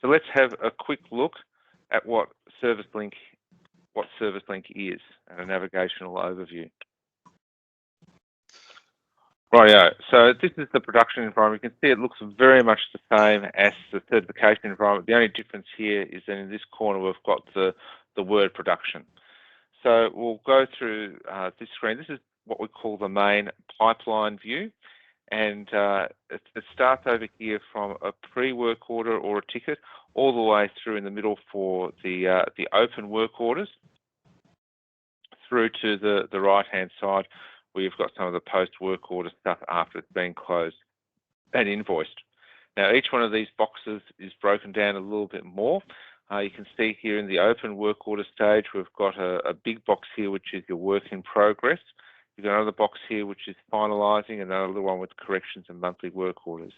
So let's have a quick look at what Service Link is and a navigational overview. Rightio, so this is the production environment. You can see it looks very much the same as the certification environment. The only difference here is that in this corner we've got the word production. So we'll go through this screen. This is what we call the main pipeline view, and it starts over here from a pre-work order or a ticket all the way through in the middle for the open work orders through to the right-hand side, where you've got some of the post-work order stuff after it's been closed and invoiced. Now, each one of these boxes is broken down a little bit more. You can see here in the open work order stage, we've got a big box here, which is your work in progress. You've got another box here, which is finalising, and another one with corrections and monthly work orders.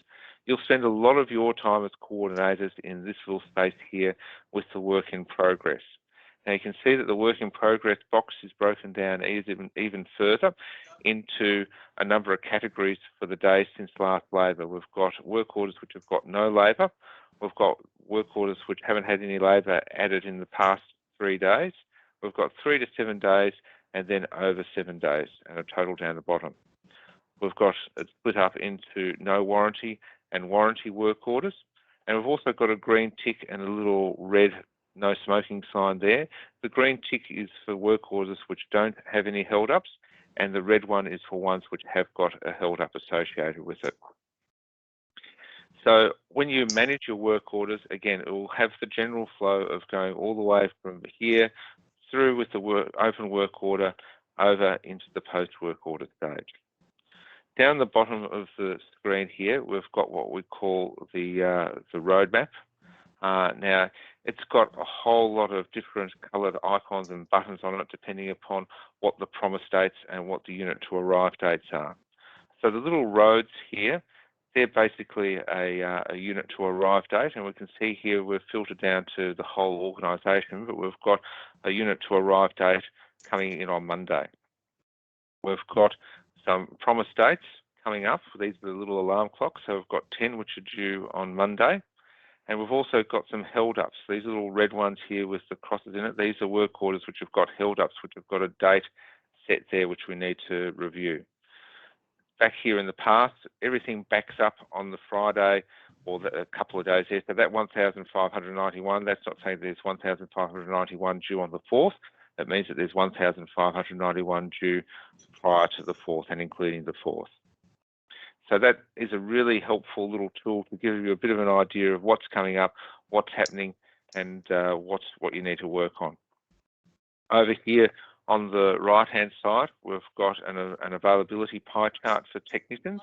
You'll spend a lot of your time as coordinators in this little space here with the work in progress. Now you can see that the work in progress box is broken down even further into a number of categories for the days since last labour. We've got work orders which have got no labour. We've got work orders which haven't had any labour added in the past 3 days. We've got 3 to 7 days and then over 7 days, and a total down the bottom. We've got it split up into no warranty and warranty work orders. And we've also got a green tick and a little red no smoking sign there. The green tick is for work orders which don't have any held ups, and the red one is for ones which have got a held up associated with it. So when you manage your work orders, again, it will have the general flow of going all the way from here through with the open work order over into the post work order stage. Down the bottom of the screen here, we've got what we call the roadmap. Now, it's got a whole lot of different coloured icons and buttons on it, depending upon what the promise dates and what the unit to arrive dates are. So the little roads here, they're basically a unit to arrive date, and we can see here we've filtered down to the whole organisation, but we've got a unit to arrive date coming in on Monday. We've got some promise dates coming up. These are the little alarm clocks, so we've got 10 which are due on Monday. And we've also got some held ups. These little red ones here with the crosses in it, these are work orders which have got held ups, which have got a date set there which we need to review. Back here in the past, everything backs up on the Friday or a couple of days there. So that 1,591, that's not saying there's 1,591 due on the 4th. That means that there's 1,591 due prior to the 4th and including the 4th. So that is a really helpful little tool to give you a bit of an idea of what's coming up, what's happening, and what you need to work on. Over here on the right-hand side, we've got an availability pie chart for technicians.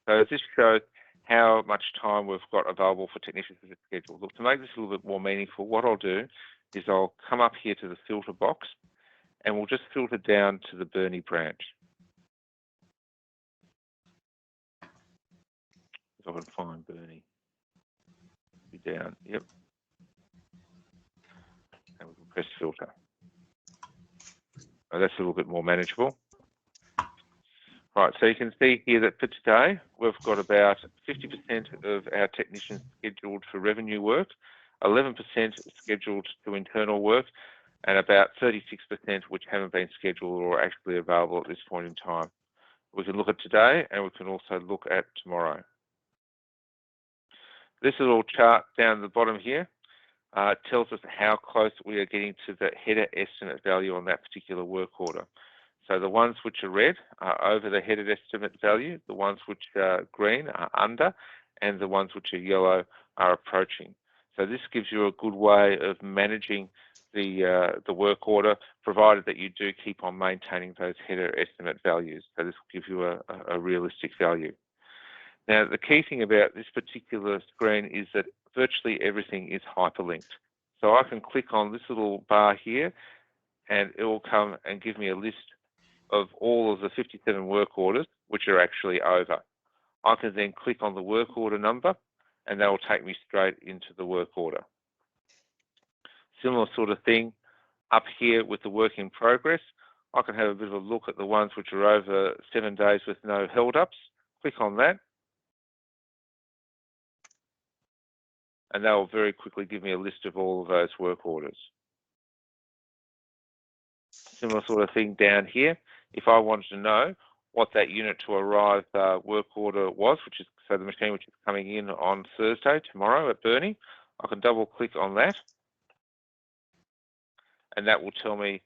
So this shows how much time we've got available for technicians to schedule. Look, to make this a little bit more meaningful, what I'll do is I'll come up here to the filter box, and we'll just filter down to the Burnie branch. If I can find Burnie. Be down, yep. And we can press filter. Oh, that's a little bit more manageable. Right, so you can see here that for today, we've got about 50% of our technicians scheduled for revenue work, 11% scheduled to internal work, and about 36% which haven't been scheduled or are actually available at this point in time. We can look at today, and we can also look at tomorrow. This little chart down the bottom here tells us how close we are getting to the header estimate value on that particular work order. So the ones which are red are over the headed estimate value, the ones which are green are under, and the ones which are yellow are approaching. So this gives you a good way of managing the work order, provided that you do keep on maintaining those header estimate values. So this will give you a realistic value. Now, the key thing about this particular screen is that virtually everything is hyperlinked. So I can click on this little bar here, and it will come and give me a list of all of the 57 work orders which are actually over. I can then click on the work order number, and that will take me straight into the work order. Similar sort of thing up here with the work in progress. I can have a bit of a look at the ones which are over 7 days with no held ups. Click on that. and that will very quickly give me a list of all of those work orders. Similar sort of thing down here. If I wanted to know what that unit to arrive work order was, which is so the machine which is coming in on Thursday, tomorrow at Burnie, I can double click on that, and that will tell me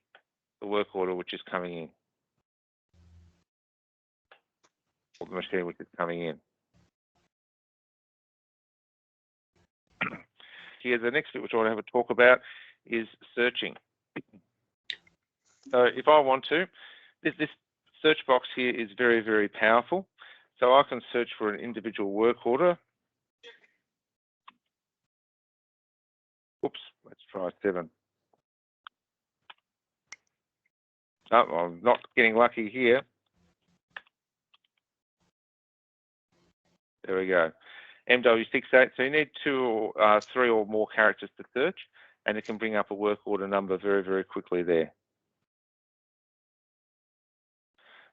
the work order which is coming in, or the machine which is coming in. Here, the next bit which I want to have a talk about is searching. So if I want to, this search box here is very, very powerful. So I can search for an individual work order. Oops, let's try 7. Oh, I'm not getting lucky here. There we go. MW68. So you need 2 or 3 or more characters to search, and it can bring up a work order number very, very quickly there.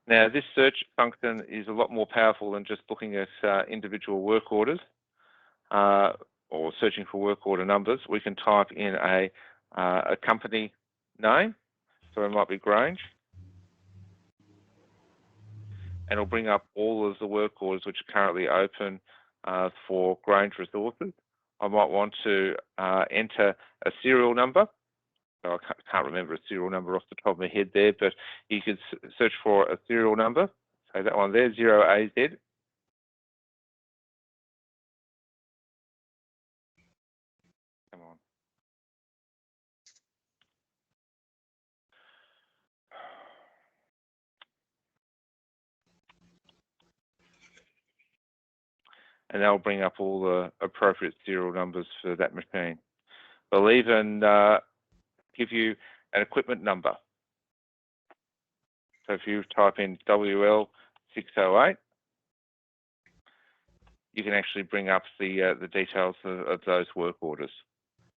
Now, this search function is a lot more powerful than just looking at individual work orders or searching for work order numbers. We can type in a company name, so it might be Grange, and it'll bring up all of the work orders which are currently open for Grange Resources. I might want to enter a serial number. So I can't remember a serial number off the top of my head there, but you could search for a serial number. So that one there, 0AZ. Come on. And that'll bring up all the appropriate serial numbers for that machine. They'll even give you an equipment number. So if you type in WL608, you can actually bring up the details of those work orders.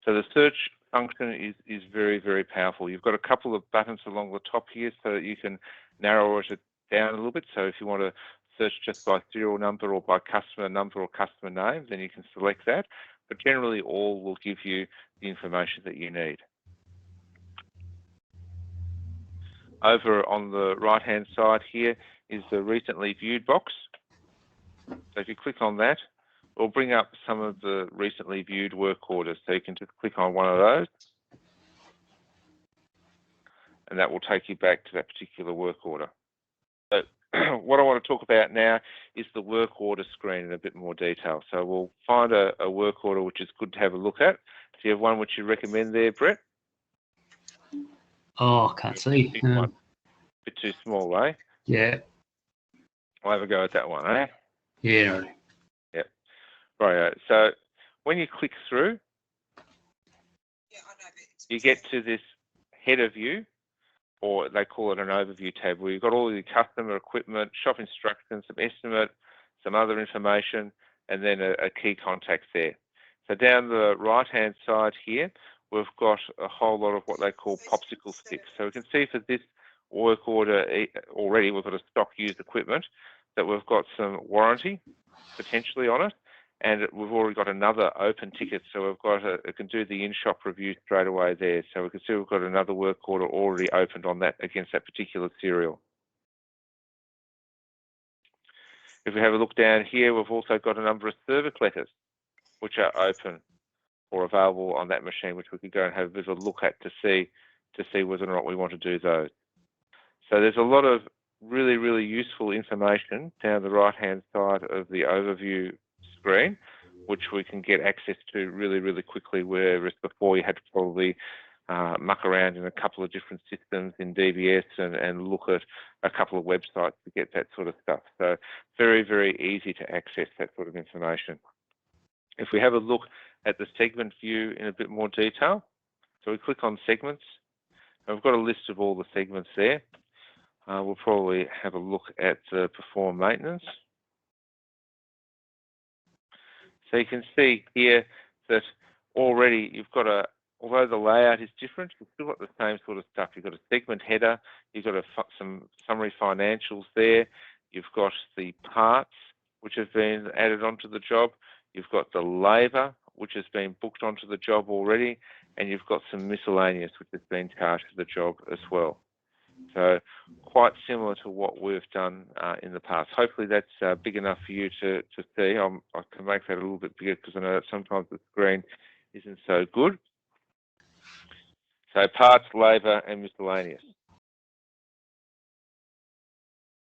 So the search function is very, very powerful. You've got a couple of buttons along the top here so that you can narrow it down a little bit. So if you want to search just by serial number or by customer number or customer name, then you can select that. But generally all will give you the information that you need. Over on the right-hand side here is the recently viewed box. So if you click on that, it'll bring up some of the recently viewed work orders. So you can just click on one of those, and that will take you back to that particular work order. So what I want to talk about now is the work order screen in a bit more detail. So we'll find a work order which is good to have a look at. Do you have one which you recommend there, Brett? Oh, I can't see. A bit too small, eh? Yeah. I'll have a go at that one, eh? Yeah. Yep. Right. So when you click through, you get to this header view, or they call it an overview tab, where you've got all the customer equipment, shop instructions, some estimate, some other information, and then a key contact there. So down the right-hand side here, we've got a whole lot of what they call popsicle sticks. So we can see for this work order already, we've got a stock used equipment that we've got some warranty potentially on it, and we've already got another open ticket. So we've got it can do the in-shop review straight away there. So we can see we've got another work order already opened on that against that particular serial. If we have a look down here, we've also got a number of service letters which are open or available on that machine, which we could go and have a bit of a look at to see whether or not we want to do those. So there's a lot of really, really useful information down the right-hand side of the overview screen, which we can get access to really, really quickly, whereas before you had to probably muck around in a couple of different systems in DBS and look at a couple of websites to get that sort of stuff. So very, very easy to access that sort of information. If we have a look at the segment view in a bit more detail, so we click on segments, and we've got a list of all the segments there. We'll probably have a look at perform maintenance. So you can see here that already you've got although the layout is different, you've still got the same sort of stuff. You've got a segment header, you've got some summary financials there, you've got the parts which have been added onto the job, you've got the labour, which has been booked onto the job already, and you've got some miscellaneous, which has been charged to the job as well. So quite similar to what we've done in the past. Hopefully that's big enough for you to see. I can make that a little bit bigger because I know that sometimes the screen isn't so good. So parts, labour and miscellaneous.